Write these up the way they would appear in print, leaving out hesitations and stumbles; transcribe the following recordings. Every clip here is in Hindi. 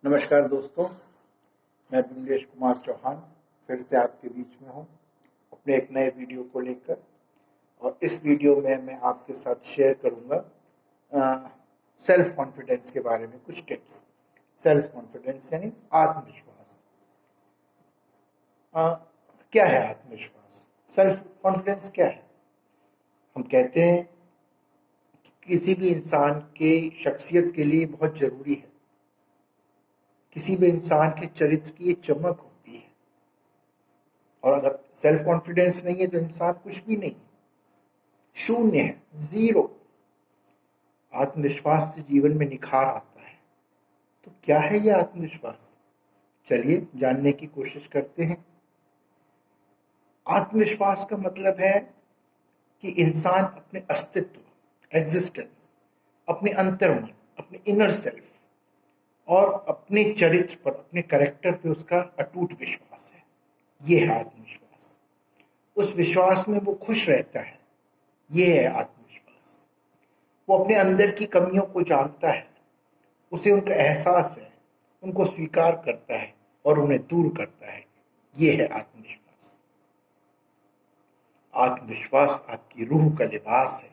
नमस्कार दोस्तों, मैं बिमलेश कुमार चौहान फिर से आपके बीच में हूँ अपने एक नए वीडियो को लेकर। और इस वीडियो में मैं आपके साथ शेयर करूँगा सेल्फ कॉन्फिडेंस के बारे में कुछ टिप्स। सेल्फ कॉन्फिडेंस यानी आत्मविश्वास। क्या है आत्मविश्वास? सेल्फ कॉन्फिडेंस क्या है? हम कहते हैं कि किसी भी इंसान के शख्सियत के लिए बहुत ज़रूरी है। किसी भी इंसान के चरित्र की एक चमक होती है, और अगर सेल्फ कॉन्फिडेंस नहीं है तो इंसान कुछ भी नहीं, शून्य है, जीरो। आत्मविश्वास से जीवन में निखार आता है। तो क्या है यह आत्मविश्वास? चलिए जानने की कोशिश करते हैं। आत्मविश्वास का मतलब है कि इंसान अपने अस्तित्व, एग्जिस्टेंस, अपने अंतर्मन, अपने इनर सेल्फ और अपने चरित्र पर, अपने कैरेक्टर पे उसका अटूट विश्वास है। ये है आत्मविश्वास। उस विश्वास में वो खुश रहता है। ये है आत्मविश्वास। वो अपने अंदर की कमियों को जानता है, उसे उनका एहसास है, उनको स्वीकार करता है और उन्हें दूर करता है। ये है आत्मविश्वास। आत्मविश्वास आपकी रूह का लिबास है,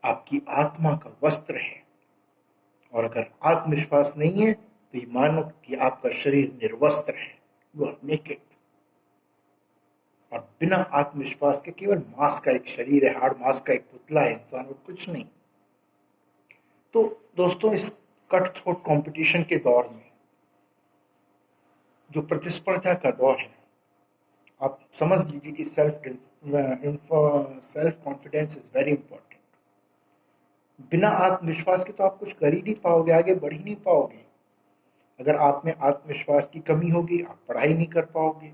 आपकी आत्मा का वस्त्र है। और अगर आत्मविश्वास नहीं है तो ये मानो कि आपका शरीर निर्वस्त्र है, यू आर नेकेड। और बिना आत्मविश्वास के केवल मांस का एक शरीर है, हार्ड मांस का एक पुतला है इंसान, और कुछ नहीं। तो दोस्तों, इस कट थ्रोट कंपटीशन के दौर में, जो प्रतिस्पर्धा का दौर है, आप समझ लीजिए कि self confidence is very important. बिना आत्मविश्वास के तो आप कुछ कर ही नहीं पाओगे, आगे बढ़ ही नहीं पाओगे। अगर आप में आत्मविश्वास की कमी होगी, आप पढ़ाई नहीं कर पाओगे।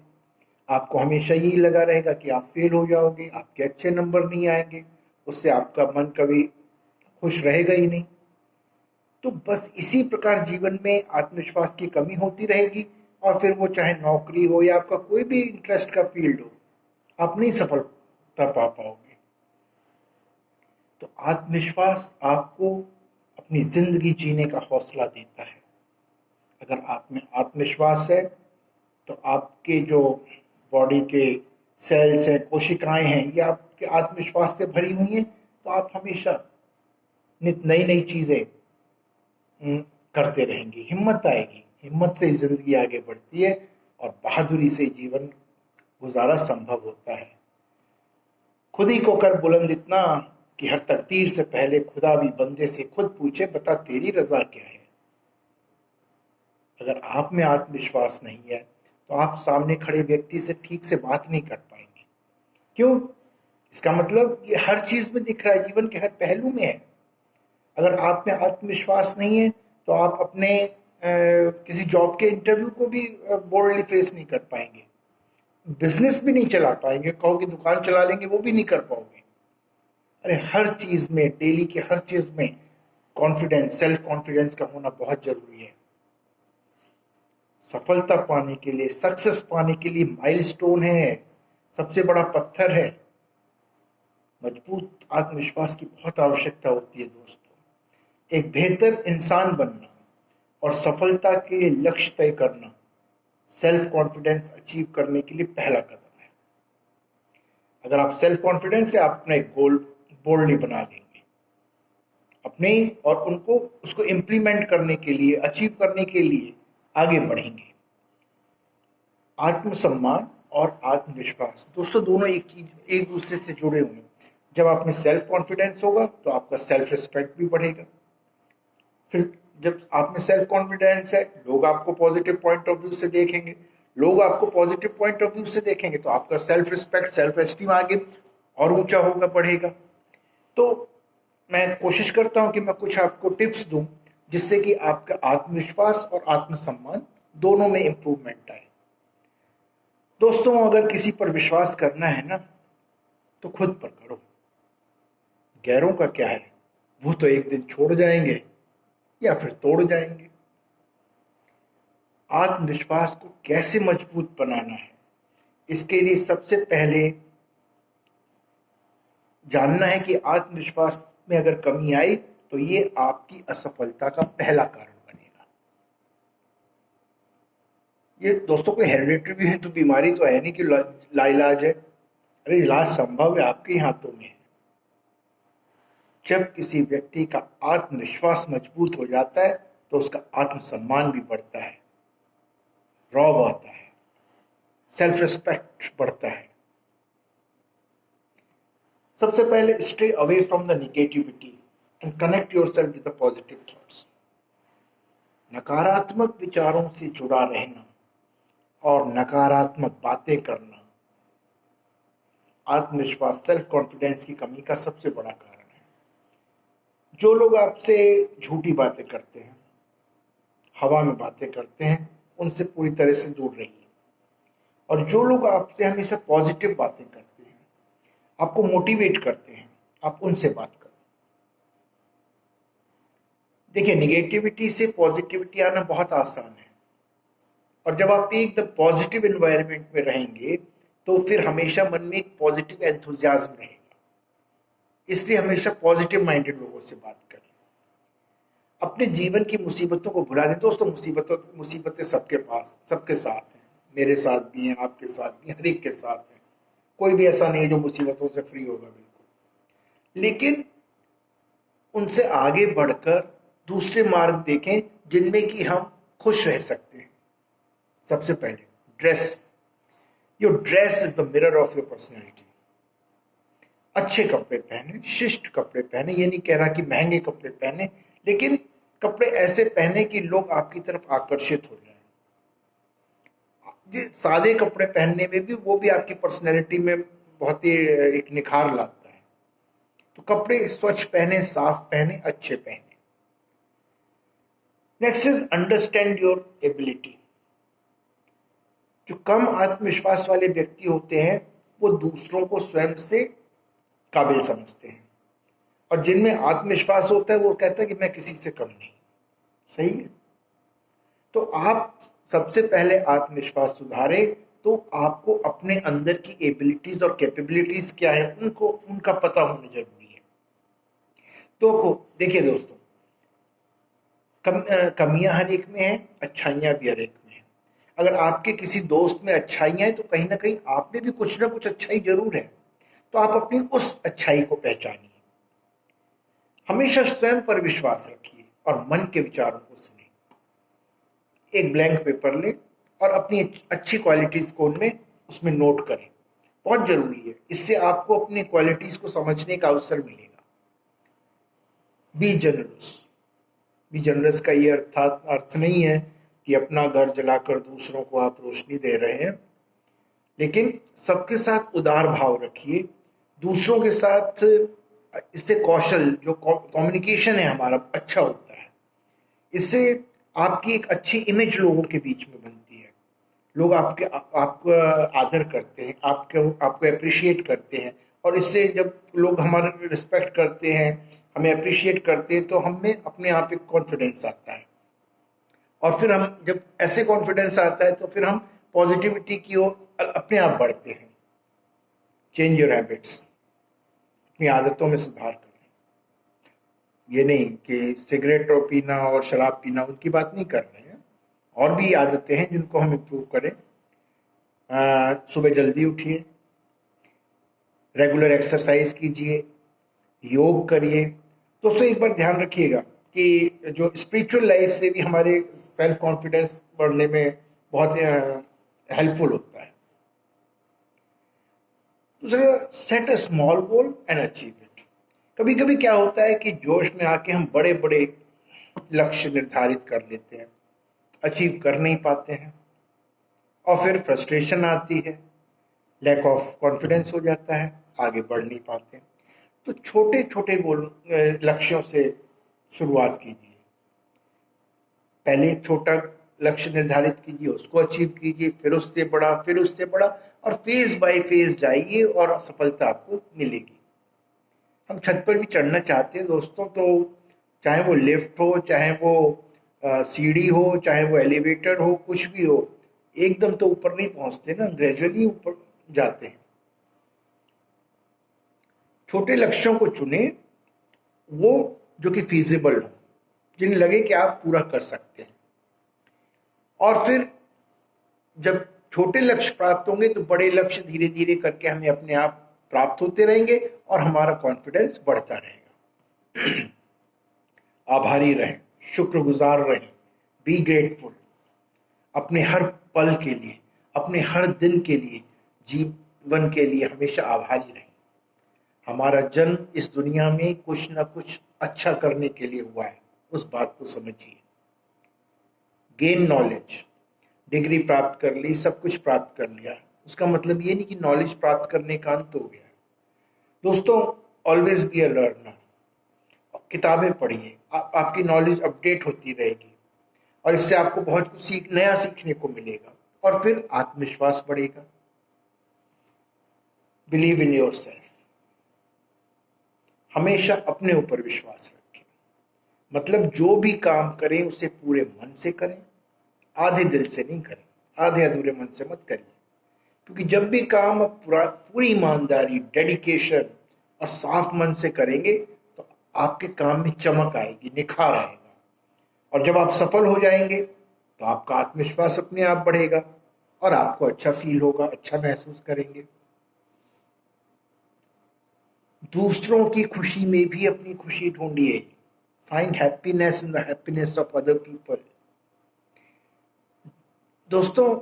आपको हमेशा यही लगा रहेगा कि आप फेल हो जाओगे, आपके अच्छे नंबर नहीं आएंगे, उससे आपका मन कभी खुश रहेगा ही नहीं। तो बस इसी प्रकार जीवन में आत्मविश्वास की कमी होती रहेगी, और फिर वो चाहे नौकरी हो या आपका कोई भी इंटरेस्ट का फील्ड हो, आप नहीं सफलता पा पाओगे। तो आत्मविश्वास आपको अपनी जिंदगी जीने का हौसला देता है। अगर आप में आत्मविश्वास है तो आपके जो बॉडी के सेल्स हैं, कोशिकाएं हैं, ये आपके आत्मविश्वास से भरी हुई हैं। तो आप हमेशा नित नई नई चीजें करते रहेंगे, हिम्मत आएगी। हिम्मत से जिंदगी आगे बढ़ती है और बहादुरी से जीवन गुजारा संभव होता है। खुद ही को कर बुलंद इतना कि हर तकदीर से पहले खुदा भी बंदे से खुद पूछे, बता तेरी रजा क्या है। अगर आप में आत्मविश्वास नहीं है तो आप सामने खड़े व्यक्ति से ठीक से बात नहीं कर पाएंगे। क्यों? इसका मतलब ये हर चीज में दिख रहा है, जीवन के हर पहलू में है। अगर आप में आत्मविश्वास नहीं है तो आप अपने किसी जॉब के इंटरव्यू को भी बोल्डली फेस नहीं कर पाएंगे, बिजनेस भी नहीं चला पाएंगे, कहो कि दुकान चला लेंगे, वो भी नहीं कर पाओगे। अरे हर चीज में, डेली के हर चीज में कॉन्फिडेंस, सेल्फ कॉन्फिडेंस का होना बहुत जरूरी है। सफलता पाने के लिए, सक्सेस पाने के लिए माइलस्टोन है, सबसे बड़ा पत्थर है। मजबूत आत्मविश्वास की बहुत आवश्यकता होती है दोस्तों। एक बेहतर इंसान बनना और सफलता के लिए लक्ष्य तय करना सेल्फ कॉन्फिडेंस अचीव करने के लिए पहला कदम है। अगर आप सेल्फ कॉन्फिडेंस से आप अपना एक गोल बोल्डली बना लेंगे अपने, और उनको उसको इम्प्लीमेंट करने के लिए, अचीव करने के लिए आगे बढ़ेंगे। आत्मसम्मान और आत्मविश्वास दोस्तों दोनों एक दूसरे से जुड़े हुए हैं। जब आप में सेल्फ कॉन्फिडेंस होगा तो आपका सेल्फ रिस्पेक्ट भी बढ़ेगा। फिर जब आप में सेल्फ कॉन्फिडेंस है, लोग आपको पॉजिटिव पॉइंट ऑफ व्यू से देखेंगे। लोग आपको पॉजिटिव पॉइंट ऑफ व्यू से देखेंगे तो आपका सेल्फ रिस्पेक्ट, सेल्फ एस्टीम आगे और ऊंचा होगा, बढ़ेगा। तो मैं कोशिश करता हूं कि मैं कुछ आपको टिप्स दूं जिससे कि आपका आत्मविश्वास और आत्मसम्मान दोनों में इंप्रूवमेंट आए। दोस्तों, अगर किसी पर विश्वास करना है ना तो खुद पर करो। गैरों का क्या है, वो तो एक दिन छोड़ जाएंगे या फिर तोड़ जाएंगे। आत्मविश्वास को कैसे मजबूत बनाना है, इसके लिए सबसे पहले जानना है कि आत्मविश्वास में अगर कमी आई तो ये आपकी असफलता का पहला कारण बनेगा। ये दोस्तों कोई हेरिडिटरी भी है तो बीमारी तो है नहीं कि लाइलाज है। अरे इलाज संभव है, आपके ही हाथों में है। जब किसी व्यक्ति का आत्मविश्वास मजबूत हो जाता है तो उसका आत्मसम्मान भी बढ़ता है, रौब आता है, सेल्फ रिस्पेक्ट बढ़ता है। सबसे पहले stay away from the negativity and connect yourself with the positive thoughts. नकारात्मक विचारों से जुड़ा रहना और नकारात्मक बातें करना आत्मविश्वास, सेल्फ कॉन्फिडेंस की कमी का सबसे बड़ा कारण है। जो लोग आपसे झूठी बातें करते हैं, हवा में बातें करते हैं, उनसे पूरी तरह से दूर रहिए। और जो लोग आपसे हमेशा पॉजिटिव बातें करते हैं, आपको मोटिवेट करते हैं, आप उनसे बात करो। देखिए, निगेटिविटी से पॉजिटिविटी आना बहुत आसान है। और जब आप एकदम पॉजिटिव एनवायरनमेंट में रहेंगे तो फिर हमेशा मन में एक पॉजिटिव एंथुजियाज्म रहेगा। इसलिए हमेशा पॉजिटिव माइंडेड लोगों से बात करें। अपने जीवन की मुसीबतों को भुला दें। दोस्तों, मुसीबतें सबके पास, सबके साथ हैं। मेरे साथ भी हैं, आपके साथ भी, हर एक के साथ हैं। कोई भी ऐसा नहीं है जो मुसीबतों से फ्री होगा, बिल्कुल। लेकिन उनसे आगे बढ़कर दूसरे मार्ग देखें जिनमें कि हम खुश रह सकते हैं। सबसे पहले dress. Your dress is the mirror of your personality. अच्छे कपड़े पहने, शिष्ट कपड़े पहने। ये नहीं कह रहा कि महंगे कपड़े पहने, लेकिन कपड़े ऐसे पहने कि लोग आपकी तरफ आकर्षित हो जाएं। सादे कपड़े पहनने में भी वो भी आपकी पर्सनैलिटी में बहुत ही एक निखार लाता है। तो कपड़े स्वच्छ पहने, साफ पहने, अच्छे पहने। Next is understand your ability. जो कम आत्मविश्वास वाले व्यक्ति होते हैं वो दूसरों को स्वयं से काबिल समझते हैं, और जिनमें आत्मविश्वास होता है वो कहता है कि मैं किसी से कम नहीं। सही है। तो आप सबसे पहले आत्मविश्वास सुधारे तो आपको अपने अंदर की एबिलिटीज और कैपेबिलिटीज क्या है उनका पता होना जरूरी है। तो देखिए दोस्तों, कमियां हर एक में है, अच्छाइयां भी हर एक में है। अगर आपके किसी दोस्त में अच्छाइयां हैं तो कहीं ना कहीं आप में भी कुछ ना कुछ अच्छाई जरूर है। तो आप अपनी उस अच्छाई को पहचानिए। हमेशा स्वयं पर विश्वास रखिए और मन के विचारों को सुनिए। एक ब्लैंक पेपर लें और अपनी अच्छी क्वालिटीज को उसमें नोट करें। बहुत जरूरी है। इससे आपको अपनी क्वालिटीज को समझने का अवसर मिलेगा। B generous. बी जनरस का ये अर्थ नहीं है कि अपना घर जलाकर दूसरों को आप रोशनी दे रहे हैं, लेकिन सबके साथ उदार भाव रखिए। दूसरों के साथ इससे कौशल, जो कम्युनिकेशन है हमारा, अच्छा होता है। इससे आपकी एक अच्छी इमेज लोगों के बीच में बनती है। लोग आपको आदर करते हैं, आपको अप्रिशिएट करते हैं। और इससे जब लोग हमारा रिस्पेक्ट करते हैं, हमें अप्रिशिएट करते हैं, तो हमें अपने आप एक कॉन्फिडेंस आता है। और फिर हम जब ऐसे कॉन्फिडेंस आता है तो फिर हम पॉजिटिविटी की ओर अपने आप बढ़ते हैं। Change your habits. अपनी आदतों में सुधार करें। ये नहीं कि सिगरेट और पीना और शराब पीना, उनकी बात नहीं कर रहे हैं। और भी आदतें हैं जिनको हम इम्प्रूव करें। सुबह जल्दी उठिए, रेगुलर एक्सरसाइज कीजिए, योग करिए। दोस्तों, एक बार ध्यान रखिएगा कि जो स्पिरिचुअल लाइफ से भी हमारे सेल्फ कॉन्फिडेंस बढ़ने में बहुत हेल्पफुल होता है। दूसरा, set a small goal and achieve it. कभी कभी क्या होता है कि जोश में आके हम बड़े बड़े लक्ष्य निर्धारित कर लेते हैं, अचीव कर नहीं पाते हैं, और फिर फ्रस्ट्रेशन आती है, लैक ऑफ कॉन्फिडेंस हो जाता है, आगे बढ़ नहीं पाते। तो छोटे छोटे गोल लक्ष्यों से शुरुआत कीजिए। पहले एक छोटा लक्ष्य निर्धारित कीजिए, उसको अचीव कीजिए, फिर उससे बड़ा, फिर उससे बड़ा, और फेज बाय फेज जाइए और सफलता आपको मिलेगी। हम छत पर भी चढ़ना चाहते हैं दोस्तों, तो चाहे वो लिफ्ट हो, चाहे वो सीढ़ी हो, चाहे वो एलिवेटर हो, कुछ भी हो, एकदम तो ऊपर नहीं पहुंचते ना, ग्रेजुअली ऊपर जाते हैं। छोटे लक्ष्यों को चुने, वो जो कि फीजिबल हो, जिन्हें लगे कि आप पूरा कर सकते हैं। और फिर जब छोटे लक्ष्य प्राप्त होंगे तो बड़े लक्ष्य धीरे धीरे करके हमें अपने आप प्राप्त होते रहेंगे और हमारा कॉन्फिडेंस बढ़ता रहेगा। आभारी रहें, शुक्रगुजार रहें, बी ग्रेटफुल। अपने हर पल के लिए, अपने हर दिन के लिए, जीवन के लिए हमेशा आभारी रहें। हमारा जन्म इस दुनिया में कुछ न कुछ अच्छा करने के लिए हुआ है, उस बात को समझिए। गेन नॉलेज, डिग्री प्राप्त कर ली, सब कुछ प्राप्त कर लिया, उसका मतलब ये नहीं कि नॉलेज प्राप्त करने का अंत हो गया। दोस्तों, ऑलवेज बी अ लर्नर। किताबें पढ़िए, आपकी नॉलेज अपडेट होती रहेगी और इससे आपको बहुत कुछ नया सीखने को मिलेगा और फिर आत्मविश्वास बढ़ेगा। बिलीव इन योर सेल्फ, हमेशा अपने ऊपर विश्वास रखें। मतलब जो भी काम करें उसे पूरे मन से करें, आधे दिल से नहीं करें, आधे अधूरे मन से मत करिए। क्योंकि जब भी काम आप पूरी ईमानदारी, डेडिकेशन और साफ मन से करेंगे तो आपके काम में चमक आएगी, निखार आएगा। और जब आप सफल हो जाएंगे तो आपका आत्मविश्वास अपने आप बढ़ेगा और आपको अच्छा फील होगा, अच्छा महसूस करेंगे। दूसरों की खुशी में भी अपनी खुशी ढूंढिए। Find happiness in the happiness of other people. दोस्तों,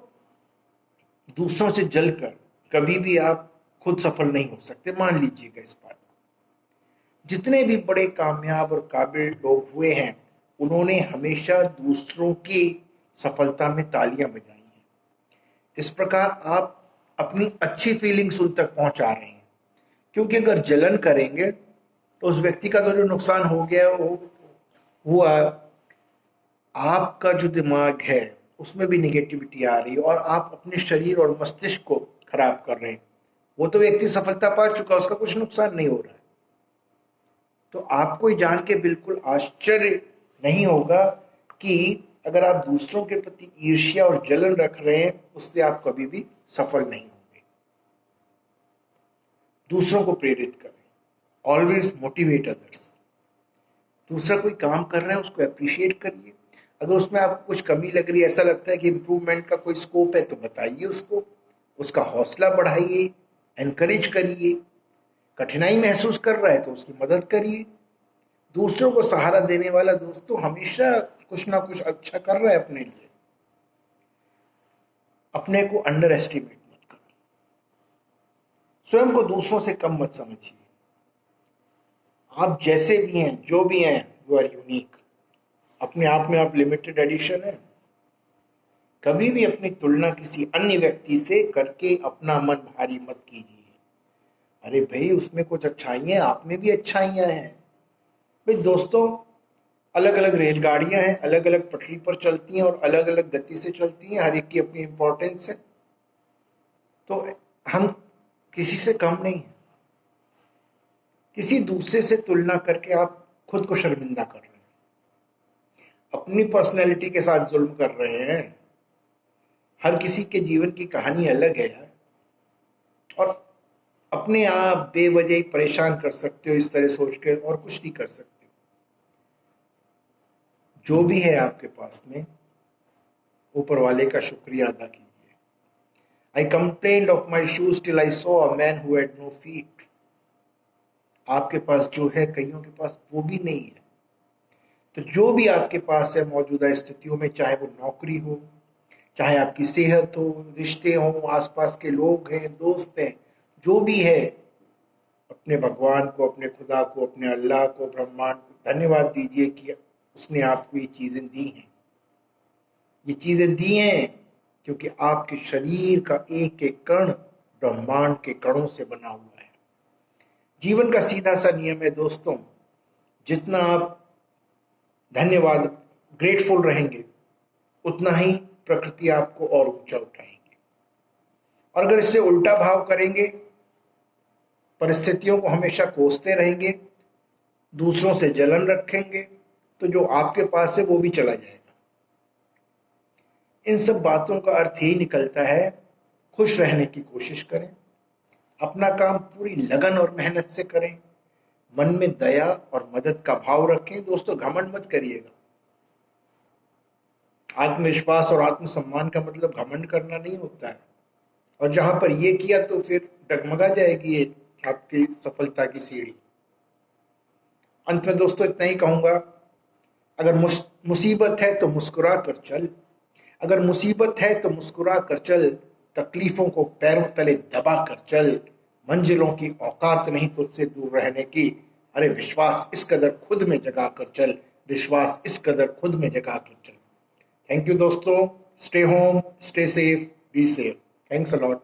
दूसरों से जलकर कभी भी आप खुद सफल नहीं हो सकते, मान लीजिएगा इस बात को। जितने भी बड़े कामयाब और काबिल लोग हुए हैं, उन्होंने हमेशा दूसरों की सफलता में तालियां बजाई हैं। इस प्रकार आप अपनी अच्छी फीलिंग्स उन तक पहुंचा रहे हैं। क्योंकि अगर जलन करेंगे तो उस व्यक्ति का तो जो नुकसान हो गया वो हुआ, आपका जो दिमाग है उसमें भी निगेटिविटी आ रही है और आप अपने शरीर और मस्तिष्क को खराब कर रहे हैं। वो तो व्यक्ति सफलता पा चुका, उसका कुछ नुकसान नहीं हो रहा है। तो आपको जान के बिल्कुल आश्चर्य नहीं होगा कि अगर आप दूसरों के प्रति ईर्ष्या और जलन रख रहे हैं, उससे आप कभी भी सफल नहीं होंगे। दूसरों को प्रेरित करें, ऑलवेज मोटिवेट अदर्स। दूसरा कोई काम कर रहा है उसको अप्रिशिएट करिए। अगर उसमें आपको कुछ कमी लग रही है, ऐसा लगता है कि इम्प्रूवमेंट का कोई स्कोप है, तो बताइए उसको, उसका हौसला बढ़ाइए, एनकरेज करिए। कठिनाई महसूस कर रहा है तो उसकी मदद करिए। दूसरों को सहारा देने वाला दोस्तों हमेशा कुछ ना कुछ अच्छा कर रहा है अपने लिए। अपने को अंडर एस्टिमेट मत करो, स्वयं को दूसरों से कम मत समझिए। आप जैसे भी हैं, जो भी हैं, यू आर यूनिक। अपने आप में आप लिमिटेड एडिशन है। कभी भी अपनी तुलना किसी अन्य व्यक्ति से करके अपना मन भारी मत कीजिए। अरे भाई, उसमें कुछ अच्छाइयां, आप में भी अच्छाइयां हैं। भाई दोस्तों, अलग अलग रेलगाड़ियां हैं, अलग अलग पटरी पर चलती हैं और अलग अलग गति से चलती हैं, हर एक की अपनी इंपॉर्टेंस है। तो हम किसी से कम नहीं है। किसी दूसरे से तुलना करके आप खुद को शर्मिंदा कर रहे हैं, अपनी पर्सनैलिटी के साथ जुल्म कर रहे हैं। हर किसी के जीवन की कहानी अलग है यार, और अपने आप बेवजह ही परेशान कर सकते हो इस तरह सोच कर, और कुछ नहीं कर सकते। जो भी है आपके पास में, ऊपर वाले का शुक्रिया अदा कीजिए। I complained of my shoes till I saw a man who had no feet. आपके पास जो है कईयों के पास वो भी नहीं है। तो जो भी आपके पास है मौजूदा स्थितियों में, चाहे वो नौकरी हो, चाहे आपकी सेहत हो, रिश्ते हो, आसपास के लोग हैं, दोस्त हैं, जो भी है, अपने भगवान को, अपने खुदा को, अपने अल्लाह को, ब्रह्मांड को धन्यवाद दीजिए कि उसने आपको ये चीजें दी हैं। ये चीजें दी हैं क्योंकि आपके शरीर का एक एक कण ब्रह्मांड के कणों से बना हुआ है। जीवन का सीधा सा नियम है दोस्तों, जितना आप धन्यवाद, ग्रेटफुल रहेंगे, उतना ही प्रकृति आपको और ऊंचा उठाएगी। और अगर इससे उल्टा भाव करेंगे, परिस्थितियों को हमेशा कोसते रहेंगे, दूसरों से जलन रखेंगे, तो जो आपके पास है वो भी चला जाएगा। इन सब बातों का अर्थ ही निकलता है, खुश रहने की कोशिश करें, अपना काम पूरी लगन और मेहनत से करें, मन में दया और मदद का भाव रखें। दोस्तों, घमंड मत करिएगा। आत्मविश्वास और आत्मसम्मान का मतलब घमंड करना नहीं होता है, और जहां पर ये किया तो फिर डगमगा जाएगी ये आपकी सफलता की सीढ़ी। अंत में दोस्तों इतना ही कहूंगा, अगर मुसीबत है तो मुस्कुरा कर चल, अगर मुसीबत है तो मुस्कुरा कर चल, तकलीफों को पैरों तले दबा कर चल, मंजिलों की औकात नहीं तुझसे दूर रहने की, अरे विश्वास इस कदर खुद में जगा कर चल, विश्वास इस कदर खुद में जगा कर चल। थैंक यू दोस्तों, stay home, stay safe, be safe. Thanks a lot.